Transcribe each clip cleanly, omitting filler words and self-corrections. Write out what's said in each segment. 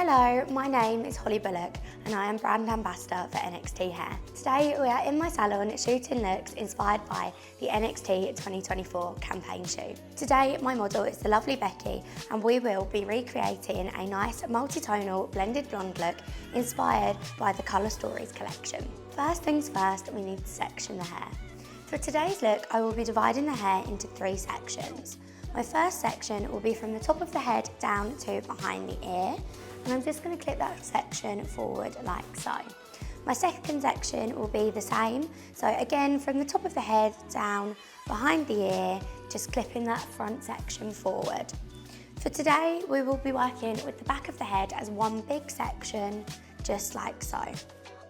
Hello, my name is Holly Bullock and I am Brand Ambassador for NXT Hair. Today we are in my salon shooting looks inspired by the NXT 2024 campaign shoot. Today my model is the lovely Becky and we will be recreating a nice multi-tonal blended blonde look inspired by the Colour Stories collection. First things first, we need to section the hair. For today's look I will be dividing the hair into 3 sections. My first section will be from the top of the head down to behind the ear, and I'm just going to clip that section forward like so. My second section will be the same, so again from the top of the head down behind the ear, just clipping that front section forward. For today we will be working with the back of the head as one big section, just like so.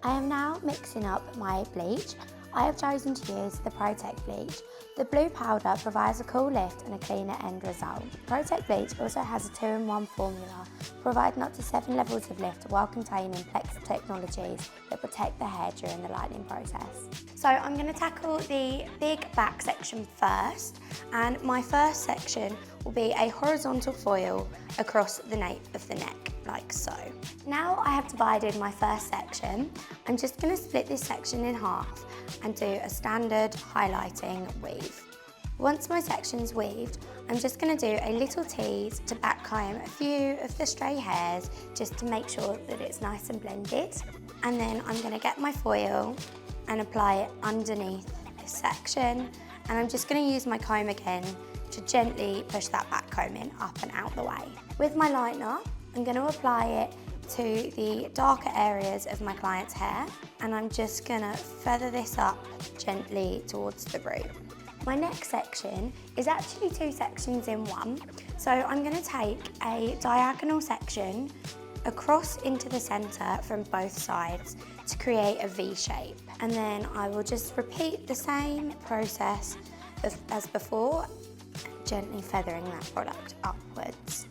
I am now mixing up my bleach. I have chosen to use the Protect bleach. The blue powder provides a cool lift and a cleaner end result. Protect bleach also has a 2-in-1 formula, providing up to 7 levels of lift while containing flexible technologies that protect the hair during the lightening process. So I'm going to tackle the big back section first, and my first section will be a horizontal foil across the nape of the neck, like so. Now I have divided my first section, I'm just going to split this section in half and do a standard highlighting weave. Once my section's weaved, I'm just going to do a little tease to back comb a few of the stray hairs just to make sure that it's nice and blended. And then I'm going to get my foil and apply it underneath this section. And I'm just going to use my comb again to gently push that back comb in up and out the way. With my lightener, I'm going to apply it to the darker areas of my client's hair, and I'm just going to feather this up gently towards the root. My next section is actually 2 sections in one, so I'm going to take a diagonal section across into the centre from both sides to create a V shape, and then I will just repeat the same process as before, gently feathering that product upwards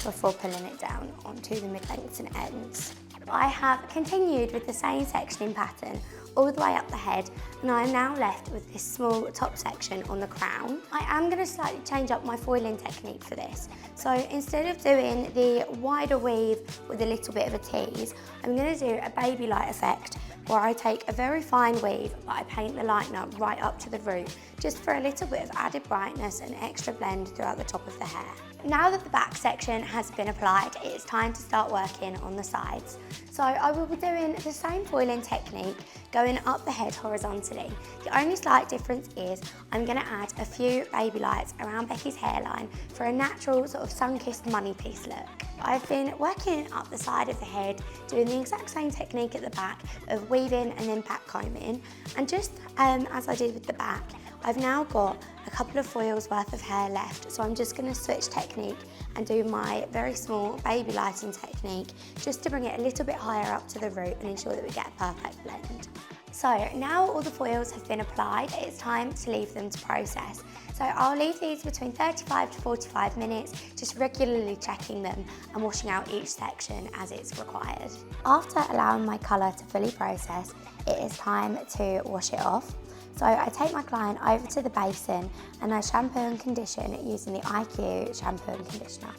before pulling it down onto the mid-lengths and ends. I have continued with the same sectioning pattern all the way up the head, and I am now left with this small top section on the crown. I am going to slightly change up my foiling technique for this. So instead of doing the wider weave with a little bit of a tease, I'm going to do a baby light effect where I take a very fine weave but I paint the lightener right up to the root, just for a little bit of added brightness and extra blend throughout the top of the hair. Now that the back section has been applied, it is time to start working on the sides. So I will be doing the same foiling technique, going up the head horizontally. The only slight difference is I'm going to add a few baby lights around Becky's hairline for a natural sort of sun-kissed money piece look. I've been working up the side of the head, doing the exact same technique at the back of weaving and then back combing, and just as I did with the back, I've now got a couple of foils worth of hair left, so I'm just going to switch technique and do my very small baby lighting technique just to bring it a little bit higher up to the root and ensure that we get a perfect blend. So now all the foils have been applied, it's time to leave them to process. So I'll leave these between 35 to 45 minutes, just regularly checking them and washing out each section as it's required. After allowing my colour to fully process, it is time to wash it off. So I take my client over to the basin and I shampoo and condition using the IQ shampoo and conditioner.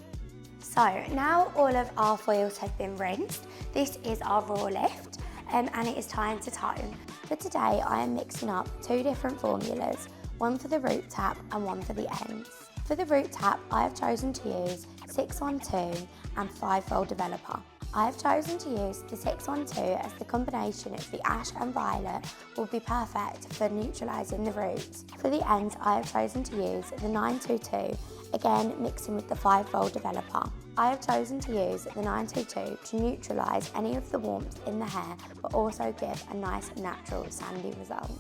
So now all of our foils have been rinsed. This is our raw lift and it is time to tone. For today I am mixing up 2 different formulas, one for the root tap and one for the ends. For the root tap I have chosen to use 612 and 5-fold developer. I have chosen to use the 612 as the combination of the ash and violet will be perfect for neutralising the roots. For the ends I have chosen to use the 922, again mixing with the 5-fold developer. I have chosen to use the 922 to neutralise any of the warmth in the hair but also give a nice natural sandy result.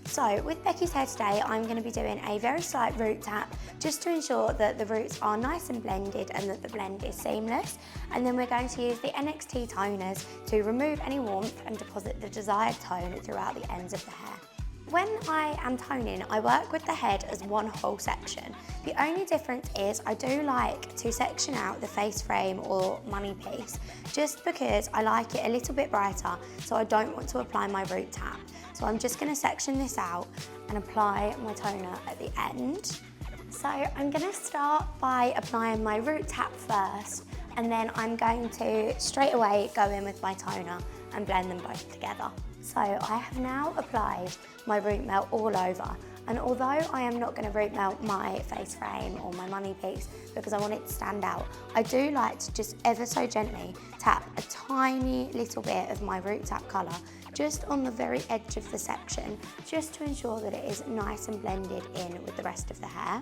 So with Becky's hair today, I'm going to be doing a very slight root tap just to ensure that the roots are nice and blended and that the blend is seamless. And then we're going to use the NXT toners to remove any warmth and deposit the desired tone throughout the ends of the hair. When I am toning, I work with the head as one whole section. The only difference is I do like to section out the face frame or money piece just because I like it a little bit brighter, so I don't want to apply my root tap. So I'm just going to section this out and apply my toner at the end. So I'm going to start by applying my root tap first, And then I'm going to straight away go in with my toner and blend them both together. So I have now applied my root melt all over, and although I am not going to root melt my face frame or my money piece because I want it to stand out, I do like to just ever so gently tap a tiny little bit of my root tap colour just on the very edge of the section, just to ensure that it is nice and blended in with the rest of the hair.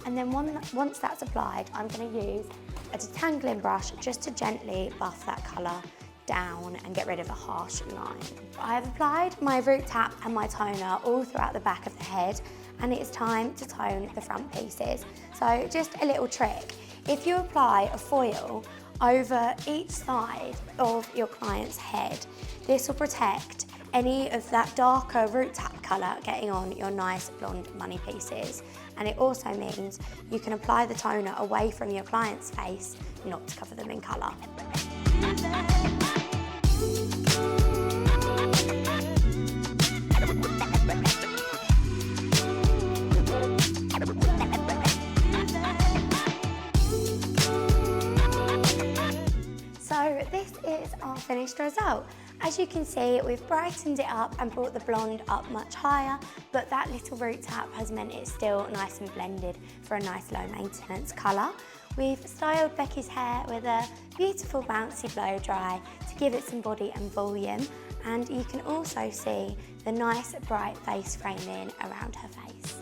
And then once that's applied, I'm going to use a detangling brush just to gently buff that colour down and get rid of a harsh line. I have applied my root tap and my toner all throughout the back of the head, and it is time to tone the front pieces. So just a little trick, if you apply a foil over each side of your client's head, this will protect any of that darker root tap colour getting on your nice blonde money pieces. And it also means you can apply the toner away from your client's face, not to cover them in colour. So this is our finished result. As you can see, we've brightened it up and brought the blonde up much higher, but that little root tap has meant it's still nice and blended for a nice low maintenance colour. We've styled Becky's hair with a beautiful bouncy blow dry to give it some body and volume, and you can also see the nice bright face framing around her face.